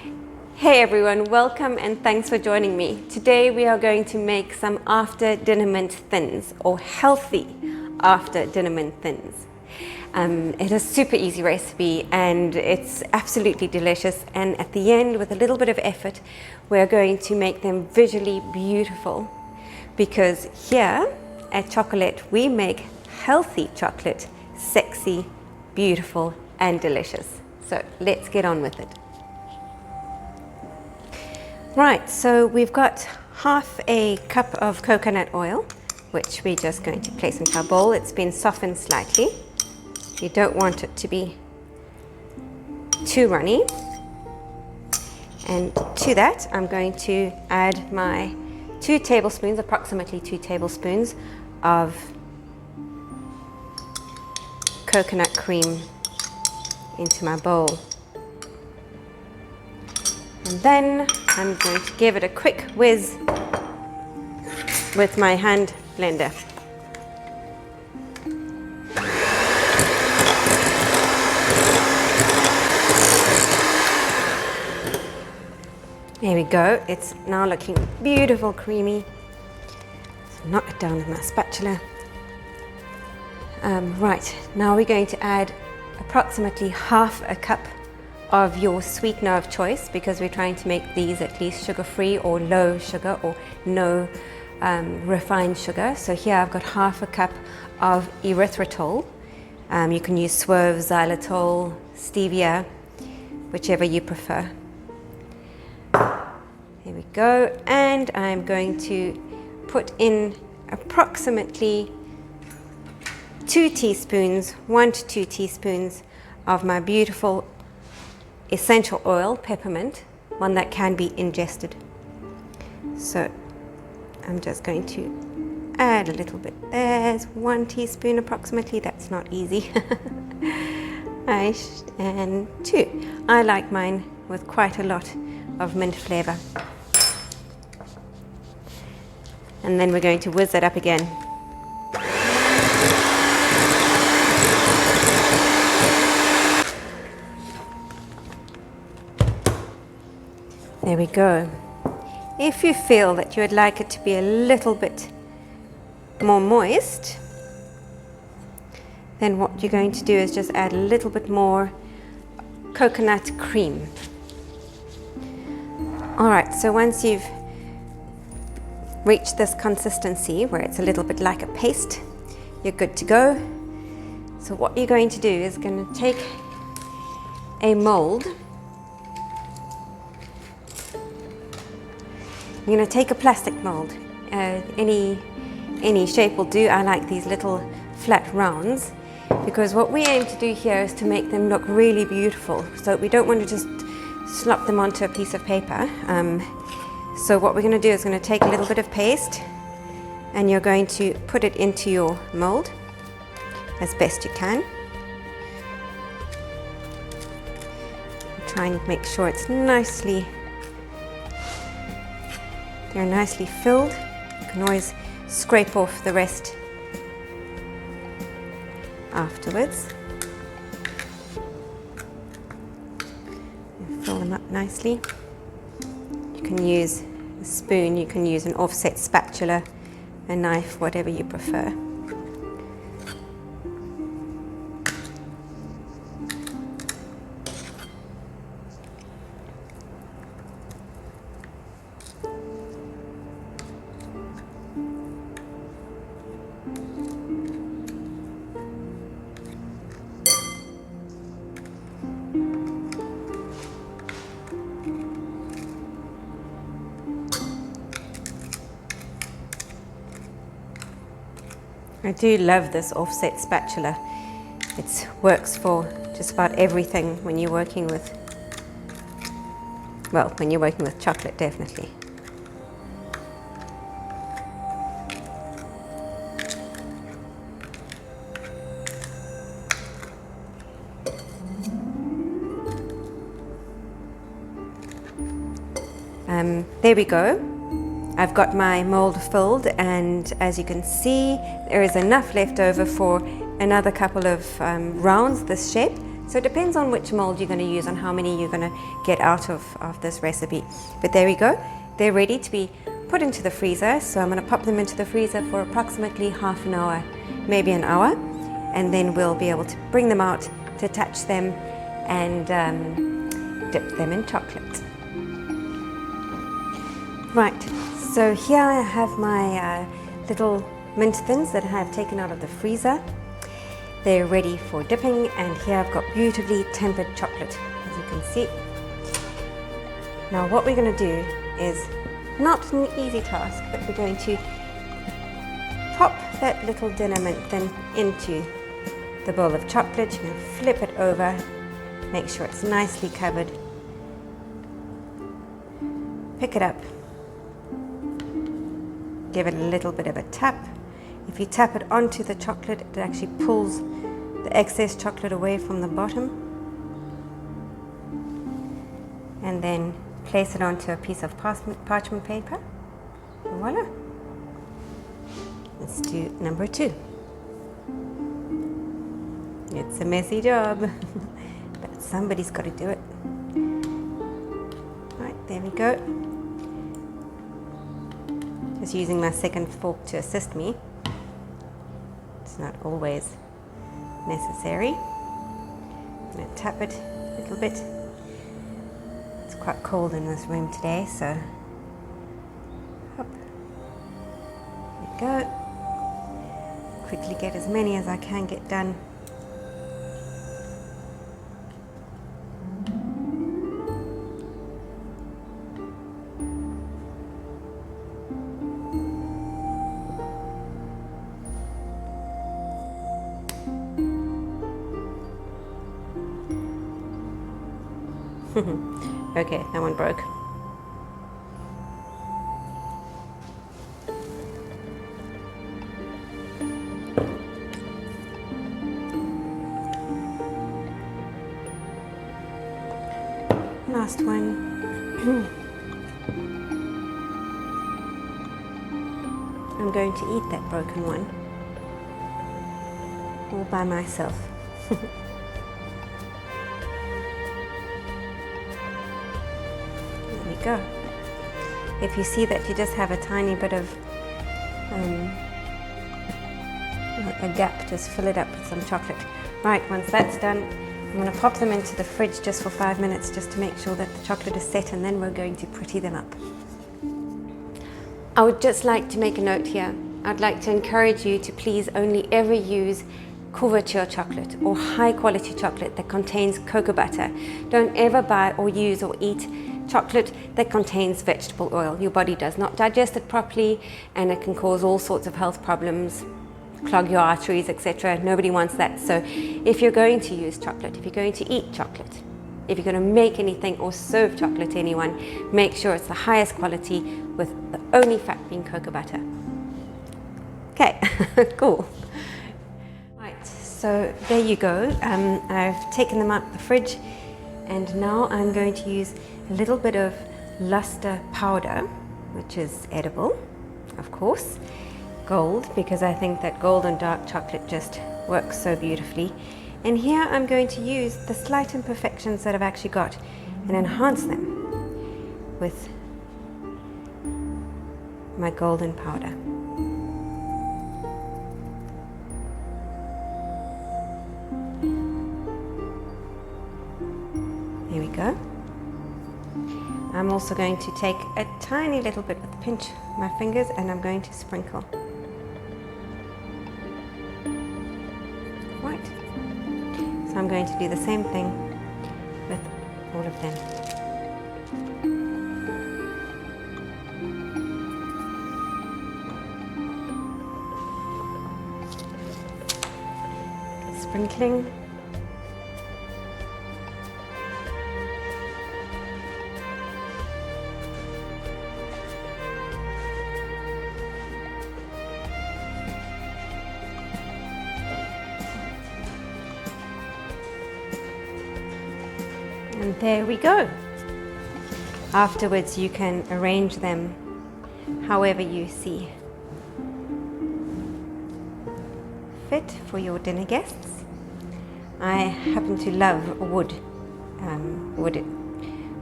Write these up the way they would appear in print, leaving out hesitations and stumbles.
Hey everyone, welcome and thanks for joining me. Today we are going to make some after dinner mint thins, or healthy after dinner mint thins. It is a super easy recipe and it's absolutely delicious, and at the end, with a little bit of effort, we're going to make them visually beautiful, because here at Chocolate we make healthy chocolate sexy, beautiful and delicious. So let's get on with it. Right, so we've got half a cup of coconut oil, which we're just going to place into our bowl. It's been softened slightly. You don't want it to be too runny. And to that, I'm going to add my 2 tablespoons, approximately 2 tablespoons of coconut cream into my bowl. And then I'm going to give it a quick whiz with my hand blender. There we go, it's now looking beautiful, creamy. So knock it down with my spatula. Right, now we're going to add approximately half a cup of your sweetener of choice, because we're trying to make these at least sugar-free or low sugar or no refined sugar. So here I've got half a cup of erythritol. You can use swerve, xylitol, stevia, whichever you prefer. Here we go, and I'm going to put in approximately 2 teaspoons, 1 to 2 teaspoons of my beautiful essential oil, peppermint, one that can be ingested. So I'm just going to add a little bit. There's 1 teaspoon approximately. That's not easy. And 2. I like mine with quite a lot of mint flavor. And then we're going to whiz that up again. There we go. If you feel that you would like it to be a little bit more moist, then what you're going to do is just add a little bit more coconut cream. Alright, so once you've reached this consistency where it's a little bit like a paste, you're good to go. So what you're going to do is going to take a mold. You're going to take a plastic mold, any shape will do. I like these little flat rounds, because what we aim to do here is to make them look really beautiful. So we don't want to just slop them onto a piece of paper. So what we're going to do is going to take a little bit of paste, and you're going to put it into your mold as best you can. Try and make sure it's they're nicely filled. You can always scrape off the rest afterwards. And fill them up nicely. You can use a spoon, you can use an offset spatula, a knife, whatever you prefer. I do love this offset spatula. It works for just about everything when you're working with, well, when you're working with chocolate, definitely. There we go. I've got my mold filled, and as you can see, there is enough left over for another couple of rounds this shape. So it depends on which mold you're going to use and how many you're going to get out of this recipe. But there we go. They're ready to be put into the freezer. So I'm going to pop them into the freezer for approximately half an hour, maybe an hour. And then we'll be able to bring them out to touch them and dip them in chocolate. Right, so here I have my little mint thins that I have taken out of the freezer. They're ready for dipping, and here I've got beautifully tempered chocolate, as you can see. Now what we're going to do is not an easy task, but we're going to pop that little dinner mint thin into the bowl of chocolate. You're going to flip it over, make sure it's nicely covered. Pick it up, give it a little bit of a tap. If you tap it onto the chocolate, it actually pulls the excess chocolate away from the bottom. And then place it onto a piece of parchment paper. And voila. Let's do number 2. It's a messy job, but somebody's got to do it. Right, there we go. Just using my second fork to assist me. It's not always necessary. I'm going to tap it a little bit. It's quite cold in this room today, so hop. There we go. Quickly get as many as I can get done. Okay, that one broke. Last one. I'm going to eat that broken one all by myself. Go. If you see that you just have a tiny bit of a gap, just fill it up with some chocolate. Right, once that's done, I'm going to pop them into the fridge just for 5 minutes just to make sure that the chocolate is set, and then we're going to pretty them up. I would just like to make a note here. I'd like to encourage you to please only ever use couverture chocolate or high quality chocolate that contains cocoa butter. Don't ever buy or use or eat chocolate that contains vegetable oil. Your body does not digest it properly, and it can cause all sorts of health problems, clog your arteries, etc. Nobody wants that. So if you're going to use chocolate, if you're going to eat chocolate, if you're going to make anything or serve chocolate to anyone, make sure it's the highest quality with the only fat being cocoa butter. Okay, cool. Right, so there you go. I've taken them out of the fridge, and now I'm going to use a little bit of luster powder, which is edible, of course, gold, because I think that gold and dark chocolate just works so beautifully. And here I'm going to use the slight imperfections that I've actually got and enhance them with my golden powder. There we go. I'm also going to take a tiny little bit with a pinch of my fingers, and I'm going to sprinkle. Right. So I'm going to do the same thing with all of them. Sprinkling. And there we go. Afterwards, you can arrange them however you see fit for your dinner guests. I happen to love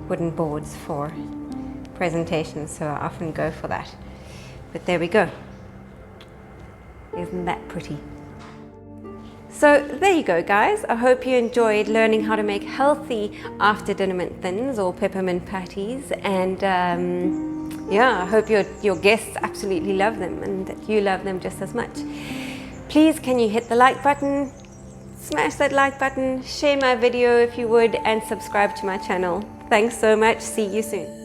wooden boards for presentations, so I often go for that. But there we go. Isn't that pretty? So there you go, guys. I hope you enjoyed learning how to make healthy after dinner mint thins or peppermint patties, and yeah, I hope your guests absolutely love them and that you love them just as much. Please, can you hit the like button, smash that like button, share my video if you would, and subscribe to my channel. Thanks so much. See you soon.